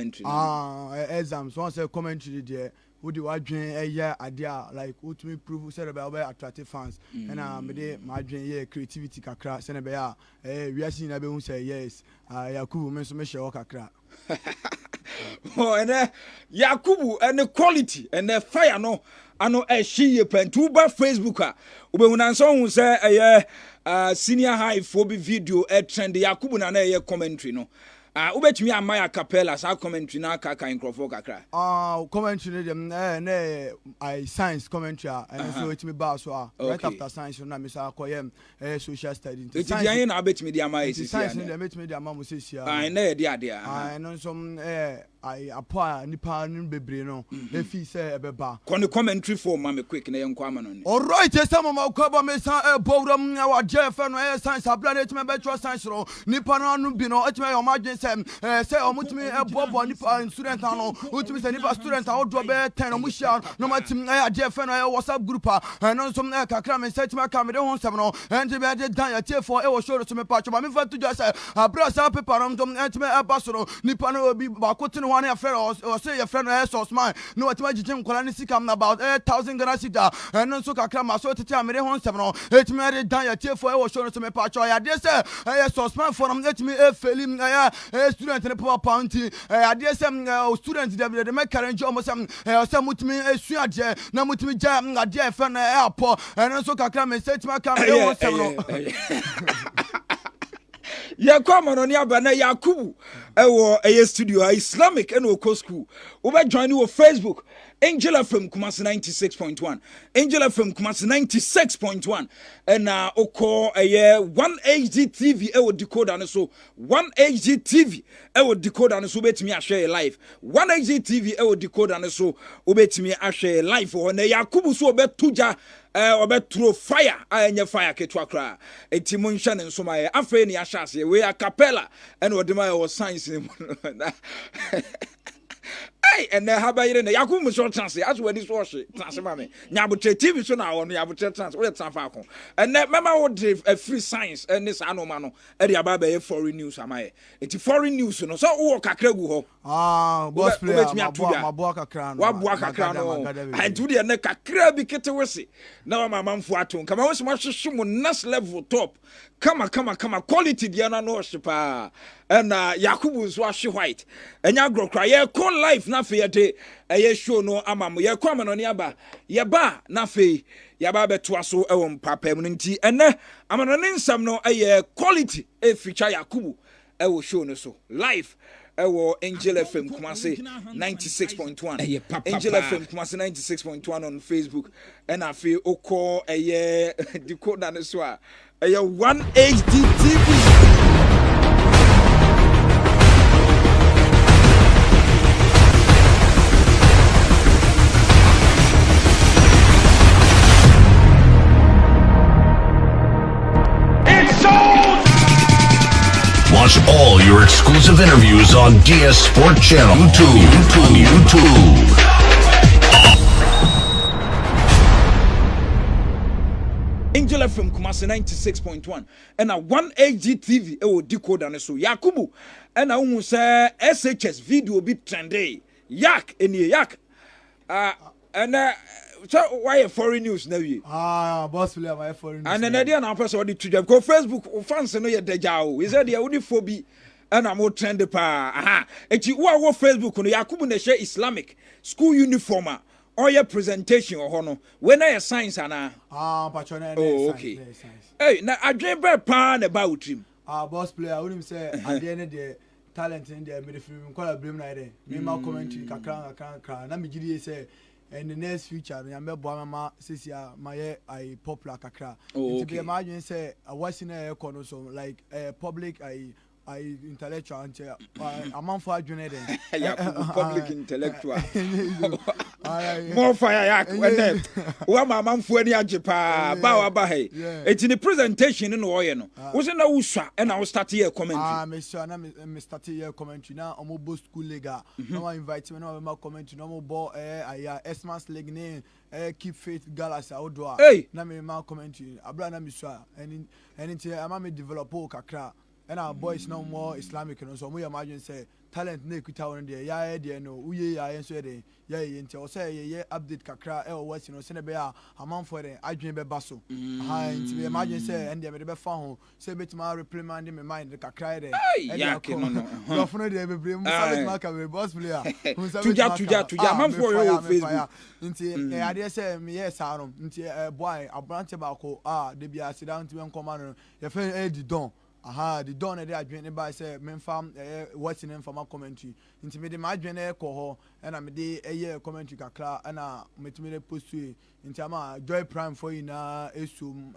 exams once a commentary there would you dream a year idea like what me prove said about attractive fans and me my dream creativity kakra send we are seen who say yes Yakubu me so me share kakra. Oh, and Yakubu and the quality and the fire no ano she pen to ba Facebook ube unanso hu say senior high phobi video trend Yakubu na na commentary no ubetumi amaya capella sa commentary na aka nkrofo kakra commentary dem I science commentary and so it me ba so right after science na me sa akoyem social study it dey na betumi dey amaya science na betumi dey amaya mo sesia na dey ade no some I apply nipa nim bebre no e fi say ebeba kon commentary form ma me quick na yenko ama no all right say mama ko ba me san bowram na wa je fe no science abla na etime be tro science no nipa no anu bi no etime yo madwen say omutimi bobo nipa student ano utimi say nipa student a odro be 10 omu shia no matim je fe no WhatsApp group no some kakra me say etime ka me de ho sem no enti be de dan ya tie for e wo show to me pa cho ba me fa to just say abra sa paper no etime e ba so no nipa no obi ba ko tin one friend or say your friend SHS man no what my jim kola ni sika about 1,000 Ghana cedis and so kakra ma so tete amere ho nsem no etime re dan ya tie for e wo show to me pa cho ya de say SHS man for no etime e feeling student ne papa pounty ade say student de me carry almost say mutimi esu ade na mutimi ja ade friend apo and so kakra me say etime ka me ho nsem no Yakwa no ni aba na Yakubu ewo studio Islamic and Oko school we join you on Facebook Angel FM Kumasi 96.1 Angel FM Kumasi 96.1 and Oko 1HD TV ewo decoder and so 1HD TV ewo decoder and so betimi a share live 1HD TV ewo decoder and so obetimi a share live for na Yakubu so obetuja throw fire anya fire ketwa kra enti munhya ne nso ma afre ne ahase we a capella and odema was science hey and haba yire na Yakubu so chance as we this wash chance ma me nyabotre TV so na wono nyabotre chance we tran fa akon and mema wo a free science and this anoma no e dey aba be foreign news amaye enti foreign news no so wo kakra gu ho boss player ma bo kakra no wa bo kakra no and do the na kakra bi kete wese na wa mamamfo aton kama wo so ma hwehwe mo next level top kama quality dia na no hwepa and Yakubu so ahwe white enya grokra ye call life na fe yede show no amamo ye kwa no ne aba ye ba na fe ya ba beto aso e won papa mu nti ene amano ne nsam no quality feature Yakubu wo show no so live ewo Angel FM Kumasi 96.1 Angel FM Kumasi 96.1 on Facebook and afi oko decoder ne so a 1HD TV Watch all your exclusive interviews on DS Sport Channel, YouTube. Angel FM Kumasi 96.1 and a 1HD TV ewo decoder ne so Yakubu and a say SHS video be trendy yak and so why foreign news now you boss player my foreign news and then there na person dey to go Facebook fans no ye deja o is there the only phobia and am trend pa eti wo Facebook no Yakubu na share Islamic school uniform or your presentation or no when I science ana patron okay hey na adwen be pa na about him boss player wouldn't say at the end of the talent in the midfield call blame na there me ma commentary kakra na me gidi say in the next future me amebo mama sisia my I popular kakra to be imagine say what's in a corner so like public I intellectual until a month for adwene den public intellectual more fire yak when wa mamamfo ani ajepa ba wa ba he eti ni presentation no wo ye no wo se na wo swa e na wo start here commentary me sure na me start here commentary na omo bo school lega no invite me na ma commentary no mo bo Xmas league ne keep faith galaxy outdoor na me ma commentary abra na me sure and ama me develop kakra and our boys no more Islamic and so we imagine say talent na ekuta won de ya de no uye ya enso de ya ye nti o say ye update kakra e o wasi no se ne be a amanfo de adwen be baso ha nti be imagine say ende me be fa ho say betima reprimand me mind kakra de ya ke no go funu de be bre mu say betima be boss player tuja amanfo yo Facebook nti e ade say me yes arom nti boy abrante ba ko de bia accident me nkoma no ye fe di don the don e dey adwene by say memfam watching informal commentary nti me dey my adwene ko ho na me dey commentary kakra na metumi dey post we nti ama joy prime for you na esum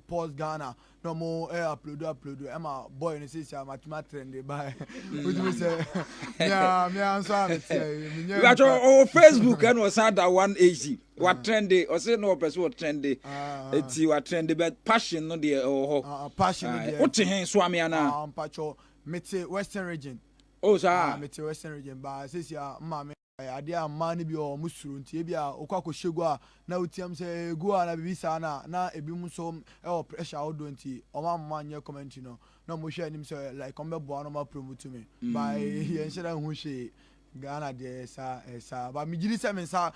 post Ghana no mo upload ama boy no say matuma trend by we say me answer me Facebook and was that 180 what trendy or say no person what trendy it's what trendy but passion no dey passion dey swami ana pacho mete western region sir mete western region ba sisi mama ade amani bi o musuru nti bia okwa shegu a na utiam se go na bibisa na ebi mu so pressure odo nti o ma nye comment no na mo hwe anim se like on be bo no ma promote me by yen shira hu hwe Ghana de sa ba mi giri se me sa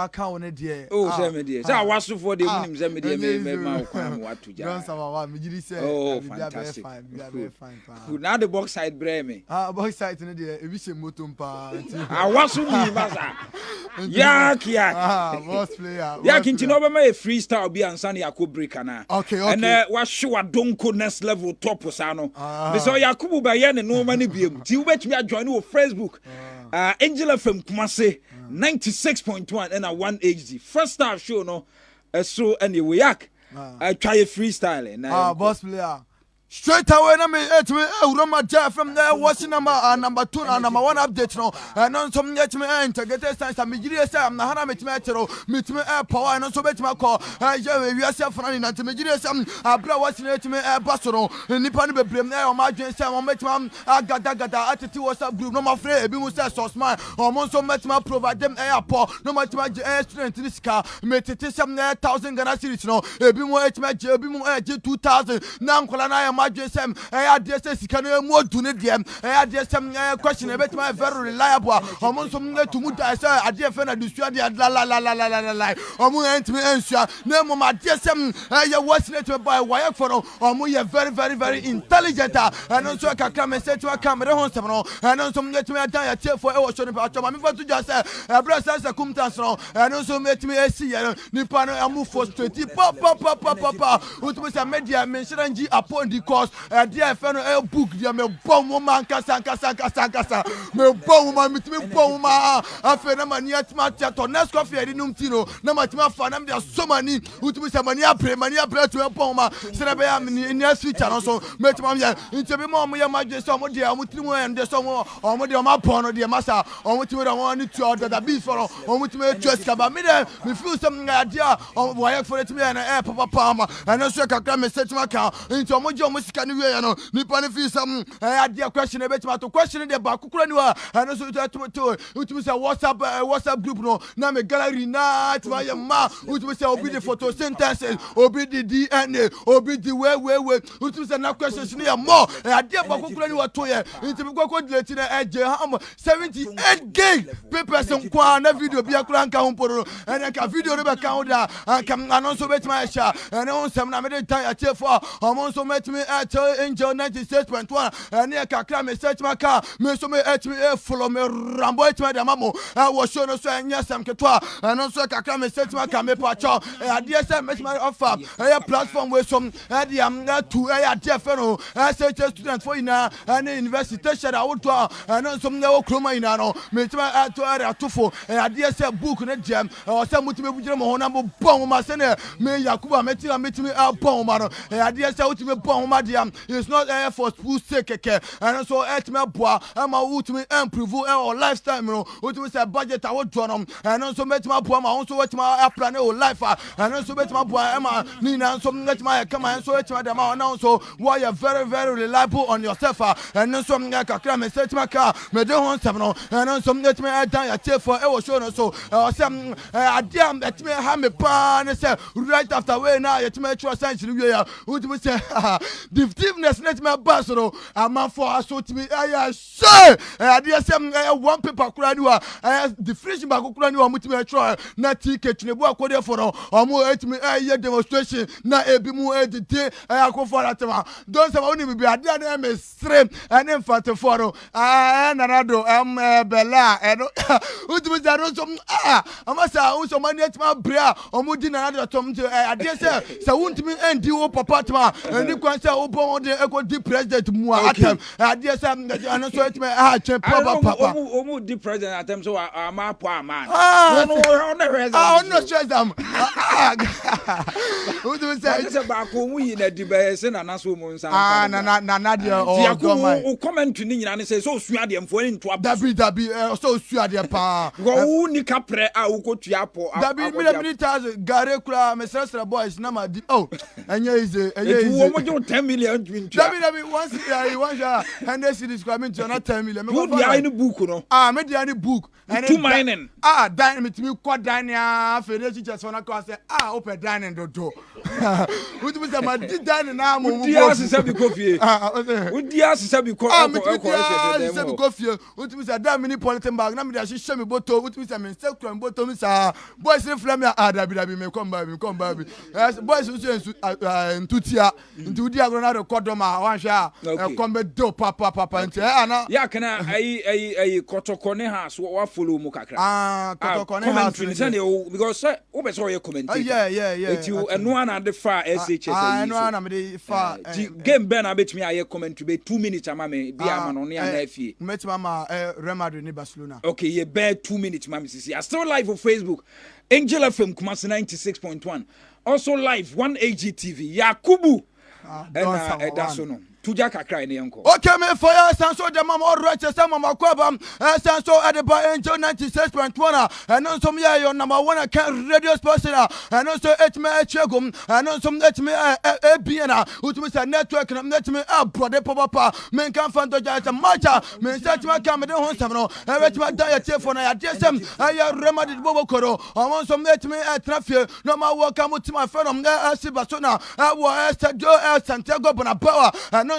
ka won de say me de say awaso for de munim say me de me ma kwa mo atuja don sa wa mi giri se fantastic be fine pa now the box side bre me box side no de e bi se moto pa awaso mi basa boss player ya kinti no be ma freestyle bi ansa na yakọ break ana okay and wa hwe adonko next level top sa no me so Yakubu ba ye ne no ma ne biem ti wo betimi adjoin wo Facebook Angela from Kumase 96.1 and a 1HD first half show no so anyway yak I try a freestyle boss player straight away na me Uroma Jeff from there watching number 2 and number 1 update no and on some get me integrated science and me giri say am na hana metime power and so betima call we are self running and me giri say abra watching me baso no nipa no bebrem na o ma dwen say o metima agada atiti WhatsApp group no ma free ebi mu say sosman o mo so metima provide them airport no metima student ni sika metete some 1000 Ghana cedis no ebi mu ebi mu 2000 na nkola na adwesem adresse sika no mu odune dem adresse question e betima very reliable omo nso mnatumu da say adresse na dusua de la omo entime ensua na mo adresse ye wasnet by wire for no omo ye very intelligent and nso kakra me set to camera ho sem no and nso mnetime dan ya tiefo e wo so ne pa choma me fa to just say ebra say kumtans no and nso metime esi ye nipa no amu frustrate papa utumo say media mentionanji upon the cause dear fellow book dia me bom man kasa me bom man mitime bom ma afa na mani atma to next coffee edi num tino na matima fa na me so mani utumo say mani apre to bom ma se na be ya next feature no so metima me ntebi mo ye madwe so mo dia mo tirimu en de so mo de ma pon no de masa mo timi de mo ni to other beef for mo timi to escaba me de me feel some idea why for it me na papa ma and so kakra me setima ka nti mo je mo sika ni we no nipa ne feel some idea question e betima to question de ba kokura ni wa and so to say WhatsApp group no na me gallery na ti wa ma to say obi the photosynthesis obi the DNA obi the way to say na questions ni more idea ba kokura ni wa to ye nti me kokko delete na eje 78 gig papers nkwa na video bi akura nka homporo and ka video no be ka ho da kam anonso betima sha and on sem na me de tan ya chefo omonso metimi Angel 96.1 and ya kakra me search maka me so me etimi follow me rambo etimi de mamo wo show no so anya sam ketwa and on so kakra me search maka me pacho ade say metimi offer platform we some ade am to ade fe no SHS student for ina and university share out to and on some no kroma ina no metimi to area tofo ade say book na jam o say mutimi bujire mo na mo bon ma se ne me Yakuba metimi bon ma no ade say utimi bon ma dia it's not for school sake and so etime boa ama utimi improve our lifestyle no utimi say budget awo do no and so metima boa ma so wetima plan our life and so metima boa ama ni na so metima kama and so wetima dem na so why you very reliable on yourself and so kakra me setima ka me de hon sem no and so metima dan ya chefo e wo show no so sem adiam etime ha me pa ne say right after we na yetima trust science we ya utimi say divisiveness net me bass no ama for assault me say idea say one paper kura ni wa definition ba kura ni wa mutime try na ticket ne bu akode for no omo etimi demonstration na ebi mu edite akofo atema don say oni bi idea na me stream and infant for no nanado bella eno utimi zaro so amasa unso mani etima brea omo di nanado tom idea say wuntimi endi wo papa tema ni kwan say wo bon de eko di president mu atem idea say ano so etimi chen papa omo di president atem so ama po aman no stress am utimi say ba ko mu yi na di be say na so mu nsa na de o comment ni nyina ne say so sua de mfo ni to aba dabi so sua de pa go ni kapre a wo ko tua po dabi military gare kura mesra boys na ma di enye ize wo mo jo 10 million twin dabi once and series come into not 10 million me go di book no me di any book and two mining dynamite me ko dania fede teachers for na ko say open dining do what we say ma di dining na mo di asese bi kofie udi asese bi ko kofie what we say da mini politin bag na me dey hye me boto what we say me say kran boto me sa boys in flame dabi me come baby boys so ntutia ntudi agro record ma wan hwe come do papa nti ana ya kana ai kotoko ne ha so wa follow mu kakra kotoko ne ha because we be so ye comment yeah it you eno ana de fa SHS eno ana me de fa game ben abetimi aye comment to be 2 minutes ama me bia ma no ne ana afie metima ma Real Madrid ni Barcelona okay ye be 2 minutes ma me sisi I still live on Facebook Angel FM Kumasi 96.1 also live 1AG TV Yakubu and that's no tuja kakra ne yanko okay me fire sanso de mama alright say mama kwaba sanso at the Angel 96.1 and on some ya your number 1 can radio station and also et me chegum and on some et me biena utumi say network na net me brother papa men kan fan doja say matcha men set me kam de hon sam no et me da ya telephone ya desem ya remedy bobo koro on some et me traffic no ma work am utima from Barcelona wo Santiago Bernabeu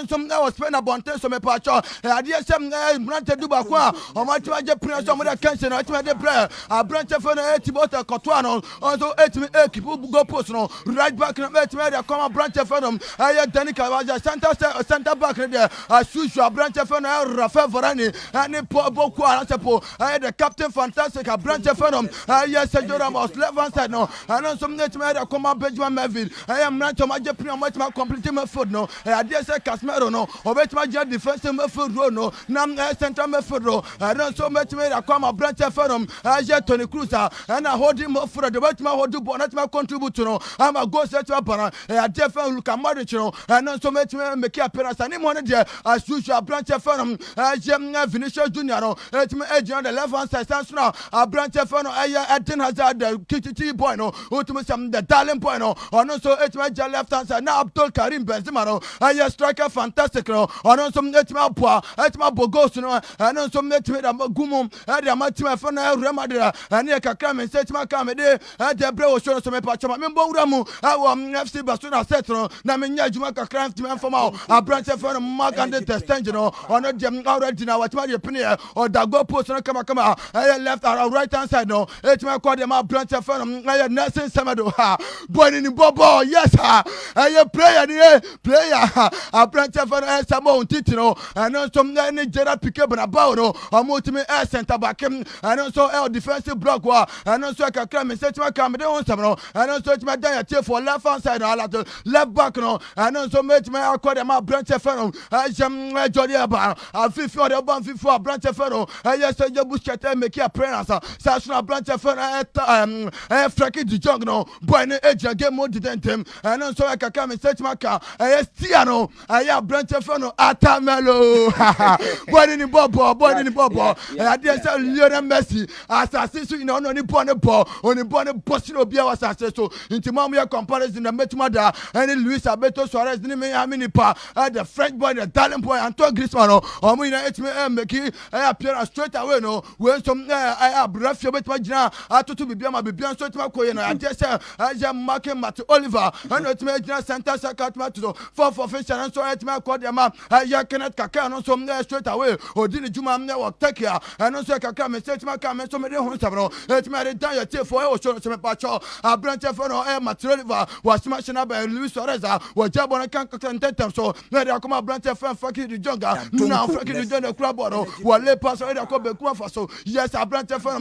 some that was spend about so me pacho idea some branch do ba kwa o ma twa je prince so mo da cancer na twa de prayer a branch for na etibota kotwa no also etimi keep go post no right back na etimi dey come branch for them aye danica was center back there Shushu branch for na Rafael Varane and boku na sepo aye the captain fantastic a branch for them aye Sergio Ramos left hand side no and some etimi dey come Benjamin Melville aye branch ma je prince ma twa complete my foot no idea say Casemiro no obetima je defensive midfield role no na central midfield role and so metima dey come branch for them aye Toni Kroos and holding midfield the obetima hold ball not my contribute no am a go set up bana defense Luka Modric no and so metima make appearance and him one there as usual branch for them aye Vinicius Junior no etima edge on the left hand side stands now branch for no aye Eden Hazard the kitty boy no ultimate some the darling boy no and so etima je left hand side now Abdul Karim Benzema no aye striker fantastic no and so etima poa etima bogos no and so etima da gumo e da matima for na Real Madrid and e kakra men etima kam de de bre wo show so me pa chama me mbowura mu FC Barcelona set no na me nya juma kakra etima for ma a branch for no magande testange no ono dem already na watima de pene or da go post no kama left or right hand side no etima call dem a branch for no Nelson Semedo boy ni bobo yes player a branch for Samo Titi no and some Gerard Piqué Bernabeu no amotimi center back and also defensive block wa and also kakra me set ma kam de on sam no and also it ma dan ya for left hand side no left back no and also met me accord ma branch for no Jordi Alba fifi or the ban fifi branch for no yes je Busquets make appearance Sasuna branch for Frankie de Jong no boy no age game mode dentem and also kakra me set ma ka yes Tiano ya branch fano atamelo boy ni bobo I dey say Lionel Messi asase so ina oni born boss no bia asase so inti mamu ya comparison na metumada any Luis Alberto Suarez ni me aminipa the French boy the Italian boy Antoine Griezmann omo ina etime make appear straight away no when some brafio betuma gina atoto bibia ma bibia so etuma koye no I dey say aja market Matt Oliver and etime gina center second match so for official and so etime call them ya Kenneth Kaka no so straight away odini juma me work take here and so Kaka me say etime come so me dey hun sabro etime dey down your tape for e show so me pacho branch for no Matt Oliver was smashing by Luis Suarez was jabon kan tentem so na dey come branch for fucking the jungle now fucking the jungle club wale pass already ko be ku afa so yes branch for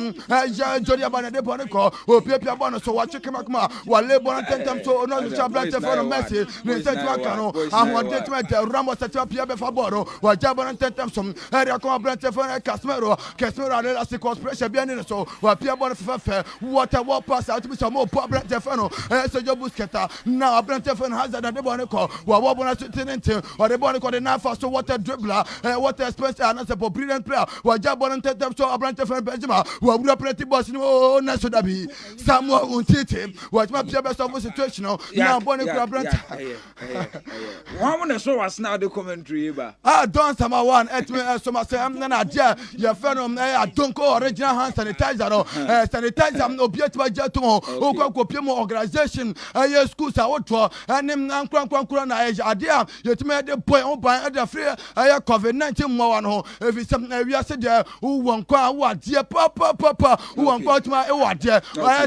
ya jodi abana dey bon ko o pia bon so wa check makma wale bon tentem so no branch for Messi ne set wa kanu ahon tetem Ramos set pia be fa boro wa jabon tentem so area come branch for Casemiro ale la sequence pressure bien ni so wa pia bon fe water pass out to some more branch for no Sergio Busquets now branch for Hazard and the bon ko wa bon tenent or the bon ko the na fast water dribbler water expense and a brilliant player wa jabon tentem so branch for Benzema wa bura pretty boss no na so dabi Samuel Umtiti wa ma pia best of situation now bon ko branch one when so was now the commentary ba don sama one etme so ma say na dia ya phenom don't go original hand sanitizer no sanitizer no biet ba jeto o ko pie mo organization ya schools a woto anim na nkran na ade yetme de boy on ban de free ya COVID-19 mo wa no efi sam wi ase de won kwa wa de papa won kwa tuma e wa de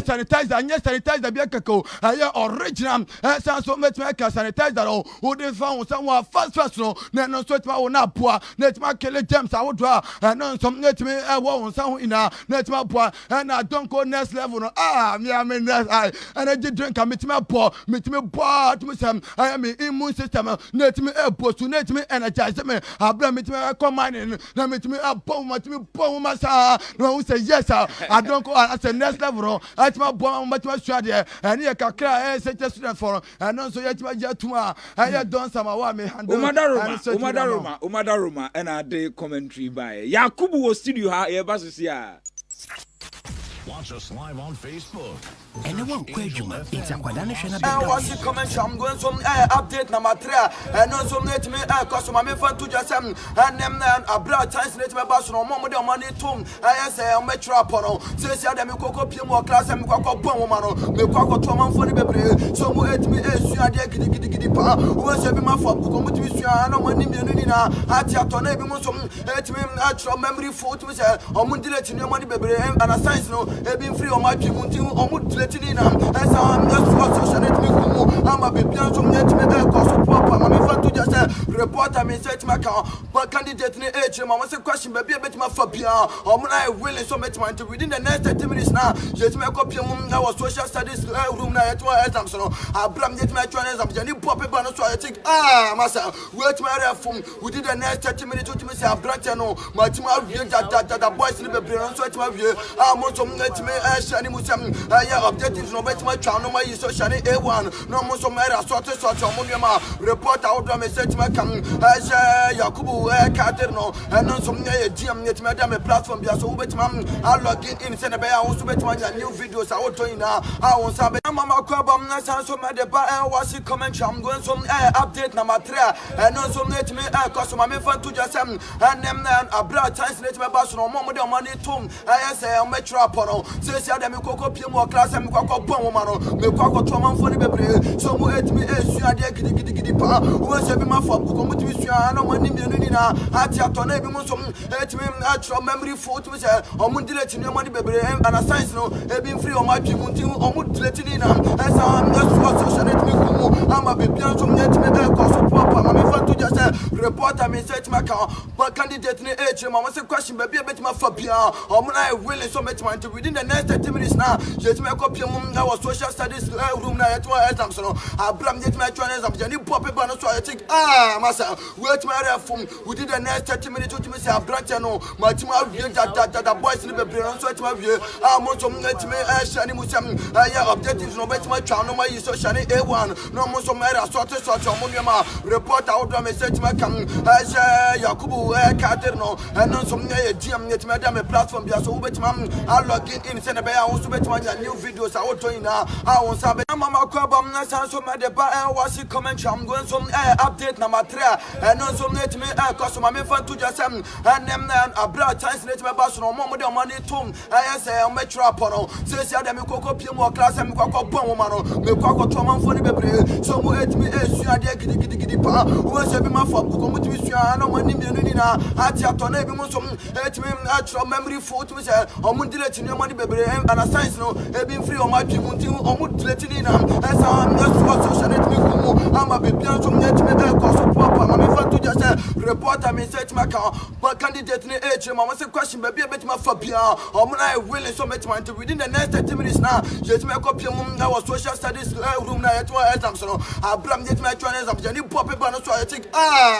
sanitizer anya sanitizer bi akako ya original san so metme ka sanitizer o de fa won san wa fast no na so tuma wo na boa na tuma kele James a woto na so netme e wo won san ho ina na tuma boa na don't go next level no me am next energy drink am metme boa to me sam I am immune system netme e boost netme energize me abra metme command na metme bomb masa no say yes I don't go at the next level no atma bomb metme sure there and here kakra SHS student for and so yetma jatuma I don some wa me handle Umadaroma and I dey commentary by Yakubu was studio ha e basisia. Watch us live on Facebook. Anyone question it's a Quadana Shana. I was the comment. I'm going some update number 3 and also let me customer me fan to just and them a broad chance let me bass no more than money to I say I'm metro upon says ya them coco more class and coco bomb me coco to man for the baby so mo et me you are there gidi pa who say be my for come to you no money me na at ya to na be mo some et me natural memory photo me say I'm delete no money baby and a science no e be free on my pimunti I'm delete na esa am just social net me kumu am a be bian so net me cause papa me fan to just reporter me set my but candidate ni age ma say question baby e betima fa bia am na willing so betima to within the next 30 minutes now yet me copy mum na was social studies room na yet my exams no abram yet my join exams ni pop paper no so I think massa wait my reform within the next 30 minutes to me say abrat no ma tima wie that boys ni be brain so tima wie am so net me shani musam ya objectives no bet my channel my social A1 no mo so mera sort mo nyama reporter out me set my kam Yakubu Kader no and no so me GM net me dem platform bia so bet man I log in send be I so bet man new videos I want to na I want sabe mama ko bam na san so me de ba was comment I'm going some update number 3 and no so net me customer me fan to just and them abroad chance net me bass no mo de money to I say I'm metro upon says ya dem coco more class and coco bomb man me coco to man for the baby so mo et me you are there gidi pa who say be my for come to you no money me na at ya to na be mo some et me natural memory photo me say I'm delete no money baby and a science no e be free on my pimunti I'm delete na esa am just social net me kumu am a be bian so net me cause papa me fan to just reporter me set my but candidate ni age ma say question baby e betima fa bia am na willing so betima to within the next 30 minutes now yet me copy mum na was social studies room na yet my exams no abram yet my join exams ni pop paper no so I think massa wait my reform within the next 30 minutes to me say abrat no ma tima wie that boys ni be brain so tima wie am so net me shani musam ya objectives no bet my channel my social A1 no mo so mera sort mo nyama reporter out would me say to my come as Yakubu Katerno and on some GM yet madam a platform be so bet mam I log in send a bear also bet one new videos I will join now I won't sabe mama kwabam na so mad the bar was comment I'm going some update number 3 and on some net me cause my fan to just and them a bra chance net my bass no more than money tom I say I'm metro upon says ya dem koko pie mo class am kwakọ bon woman no me kwakọ to man for the bebre so mo et me esua de gidi pa wo se bi ma fo ko mo ti sua na mo ni mienu ni na ati ato na bi mo so et me atro memory photo me say o mo delete ni mo ni bebre and science no e bi free o ma twi mo ti o mo delete ni na esa am na so social net me ko mo ama be bian so net me e ko so papa ma me fa to just reporter me search my car but candidate ni e ma say question be bet ma fa bia o mo na willing so met my within the next 30 minutes now yet me copy mum na was social studies room na yet one exam so abram yet my join exam jani pop paper no so I think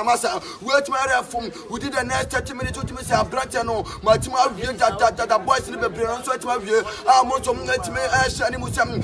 massa wait my reform within the next 30 minutes to me say abram no my team have that boys in the brain so it my view mo so let me shani musam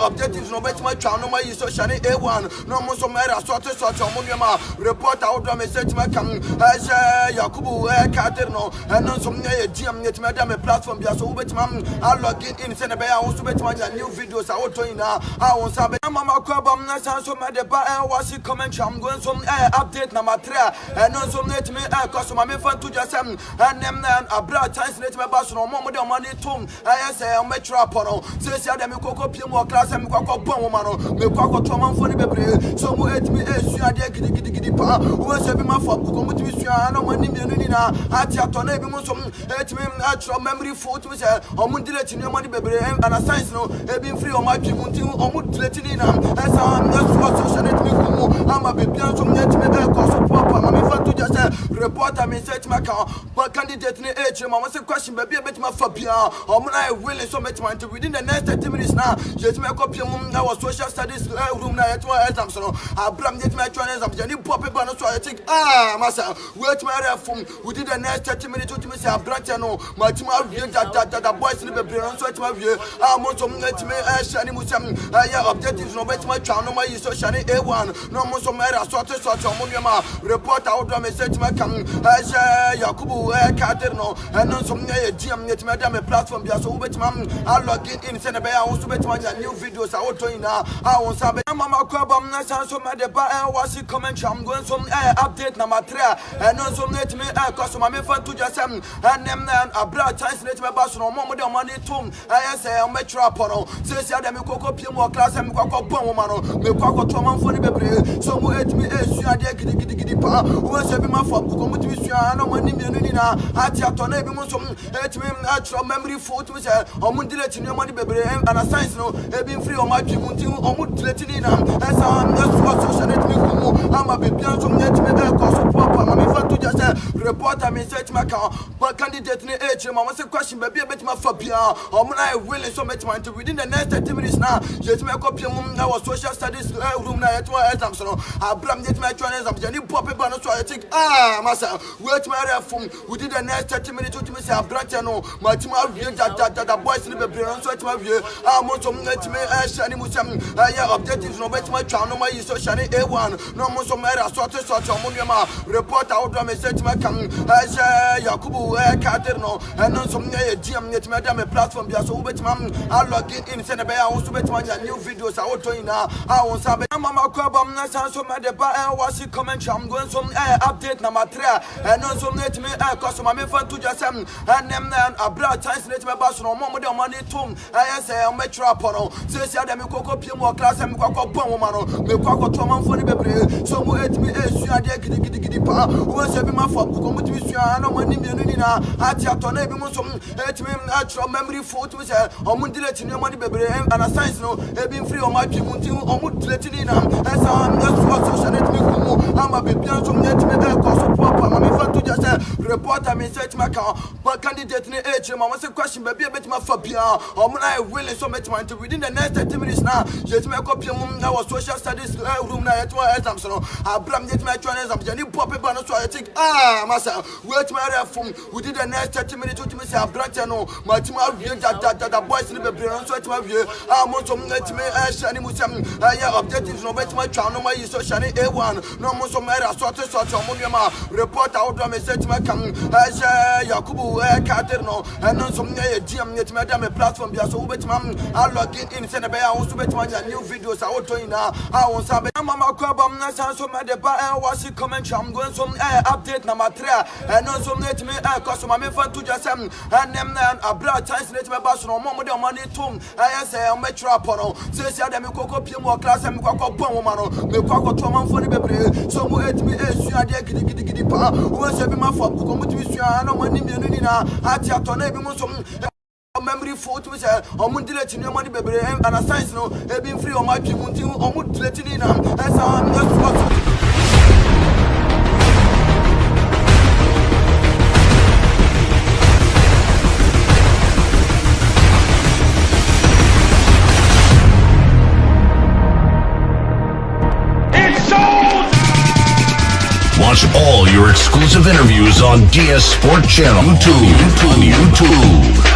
objectives no bet my channel my social A1 no mo so my sort mo ma report out do me say my come as Yakubu Katerno and no so GM yet madam a platform be so bet mam I log in send a bear also bet one new videos I will join now I won't sabe mama kwabam na so mad the bar was comment I'm going some update number 3 and on some net me cause my fan to just and them a bra chance net my bass no more than money tom I say I'm metro upon says ya dem koko pie mo class am kwakọ bon woman no me kwakọ to man for the bebre so mo et me esua de gidi pa wo se bi ma fo ko mo ti sua na mo ni mienu ni na ati ato na bi mo so et me atro memory photo me say o mo delete ni mo ni bebre and science no e bi free o ma twi mo ti o mo delete ni na esa am na so social net me ko mo ama be bian so net me e ko so papa ma me fa to just reporter me search my car but candidate ni e ma say question be be bet ma fa bia o mo na willing so met my within the next 30 minutes now yet me copy mum na was social studies room na yet one exam so abram yet my join exam jani pop paper no so I think massa wait my reform within the next 30 minutes to me say abram no my team have that boys in the brain so it my view mo so let me shani musam objectives no bet my channel my social A1 no mo so my sort mo ma report out do me say my come as Yakubu Katerno and on some GM yet madam a platform be so bet mam I log in send a bear also bet one new videos I will join now I won't sabe mama kwabam na so mad the bar was comment I'm going some update number 3 and on some net me cause my fan to just and them a bra chance net my bass no more than money tom I say I'm metro upon says ya dem koko pie mo class am kwakọ bon woman no me kwakọ to man for the bebre so mo et me esua de gidi pa wo se bi ma fo ko mo ti sua na mo ni mienu ni na ati ato na bi mo so et me atro memory photo me say o mo delete ni mo ni bebre and science no e bi free o ma twi mo ti o mo delete ni na esa am na so social net me ko mo ama be bian so net me e ko so papa ma me fa to just reporter me search my car but candidate ni e ma say question be bet ma fa bia o mo na willing so met my within the next 30 minutes now yet me copy mum na was social studies room na yet one exam so abram yet my join exam jani pop paper no so I think massa wait my reform within the next 30 minutes to me say abram no my team have that boys in the brain so it my view mo so let me shani musam objectives no bet my channel my social A1 no mo so my sort mo ma report out do me say my come as Yakubu Katerno and on some GM yet madam a platform be so bet mam I log in send a bear also bet one new videos I will join now I won't sabe mama kwabam na so mad the bar was comment I'm going some update number 3 and on some net me cause my fan to just and them a bra chance net my bass no more than money tom I say I'm metro upon says ya dem koko pie mo class am kwakọ bon woman no me kwakọ to man for the bebre so mo et me esua de gidi pa wo se bi ma fo ko mo ti sua na mo ni mienu ni na ati ato na bi mo so et me atro memory photo me say o mo delete ni mo ni bebre and science no e bi free o ma twi mo ti o mo delete ni na esa am na so social net me ko mo ama be bian so net me e ko so papa ma me fa to just reporter me search my car but candidate ni e ma say question be bet ma fa bia o mo na willing so met my within the next 30 minutes now yet me copy mum na was social studies room na yet one exam so abram yet my join exam jani pop paper no so I think masa wait my from we did the next 30 minutes to me say abranche no matima wie da boys ni bebre no so atima wie mo so me shani musam objectives no bet my twa no my so shani A1 no mo so mera sort mo nwema report out me say tima kan Yakubu Kader no no so me GM net me da me platform bia so betima login in say na be so betima new videos I want to ina won sabe mama ko bam na san so me de ba was comment I'm going some update number 3 no so net me cause me fan to just and them abra chance net me ba so no mo de money tom say me trap no say dem ko pie mo class me ko bon wo ma no me ko to man fo ni bebre so mo et me esu ade gidi pa wo se bi ma fo ko mo ti su no mani mienu ni na ati ato na bi mo so memory photo me say omo delete ni money bebre and science no e bi free o ma twi mu ti omo delete ni na esa me Watch all your exclusive interviews on DS Sport Channel. YouTube.